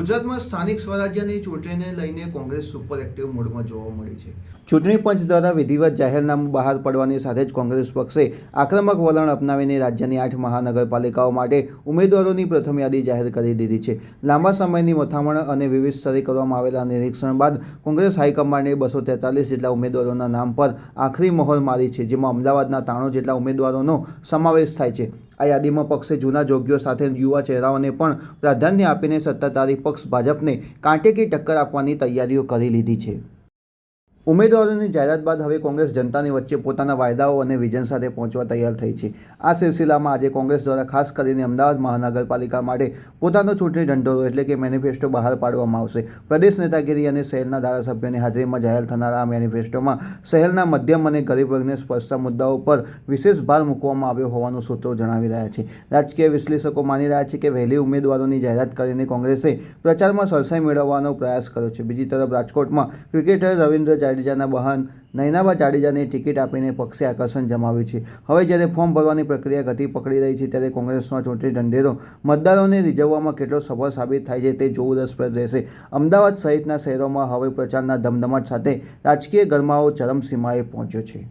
ગુજરાતમાં સ્થાનિક સ્વરાજ્યની ચૂંટણીને લઈને કોંગ્રેસ સુપર એક્ટિવ મોડમાં જોવા મળી છે। ચૂંટણી પંચ દ્વારા વિધિવત જાહેરનામું બહાર પડવાની સાથે જ કોંગ્રેસ પક્ષે આક્રમક વલણ અપનાવીને રાજ્યની 8 મહાનગરપાલિકાઓ માટે ઉમેદવારોની પ્રથમ યાદી જાહેર કરી દીધી છે। લાંબા સમયની મથામણ અને વિવિધ સ્તરે કરવામાં આવેલા નિરીક્ષણ બાદ કોંગ્રેસ હાઈકમાન્ડે 243 જેટલા ઉમેદવારોના નામ પર આખરી મહોર મારી છે, જેમાં અમદાવાદના 93 જેટલા ઉમેદવારોનો સમાવેશ થાય છે। આ યાદીમાં પક્ષે જૂના જોગીઓ સાથે યુવા ચહેરાઓને પણ પ્રાધાન્ય આપીને સત્તાધારી પક્ષ ભાજપને કાંટે કી ટક્કર આપવાની તૈયારીઓ કરી લીધી છે। ઉમેદવારોની જાહેરાત બાદ હવે કોંગ્રેસ જનતાની વચ્ચે પોતાના વાયદાઓ અને વિઝન સાથે પહોંચવા તૈયાર થઈ છે। આ સિલસિલામાં આજે કોંગ્રેસ દ્વારા ખાસ કરીને અમદાવાદ મહાનગરપાલિકા માટે પોતાનો ચૂંટણી ઢંઢોરો એટલે કે મેનિફેસ્ટો બહાર પાડવામાં આવશે। પ્રદેશ નેતાગીરી અને શહેરના ધારાસભ્યોની હાજરીમાં જાહેર થનાર આ મેનિફેસ્ટોમાં શહેરના મધ્યમ અને ગરીબ વર્ગને સ્પર્શતા મુદ્દાઓ પર વિશેષ ભાર મૂકવામાં આવ્યો હોવાનું સૂત્રો જણાવી રહ્યા છે। રાજકીય વિશ્લેષકો માની રહ્યા છે કે વહેલી ઉમેદવારોની જાહેરાત કરીને કોંગ્રેસે પ્રચારમાં સરસાઈ મેળવવાનો પ્રયાસ કર્યો છે। બીજી તરફ રાજકોટમાં ક્રિકેટર રવિન્દ્ર જાડેજાના બહેન નયનાબા જાડેજાને ટિકિટ આપીને પક્ષે આકર્ષણ જમાવ્યું છે। હવે જ્યારે ફોર્મ ભરવાની પ્રક્રિયા ગતિ પકડી રહી છે, ત્યારે કોંગ્રેસનો ચૂંટણી ઢંઢેરો મતદારોને રીઝવવામાં કેટલો સફળ સાબિત થાય છે તે જોવું રસપ્રદ રહેશે। અમદાવાદ સહિતના શહેરોમાં હવે પ્રચારના ધમધમાટ સાથે રાજકીય ગરમાવો ચરમસીમાએ પહોંચ્યો છે।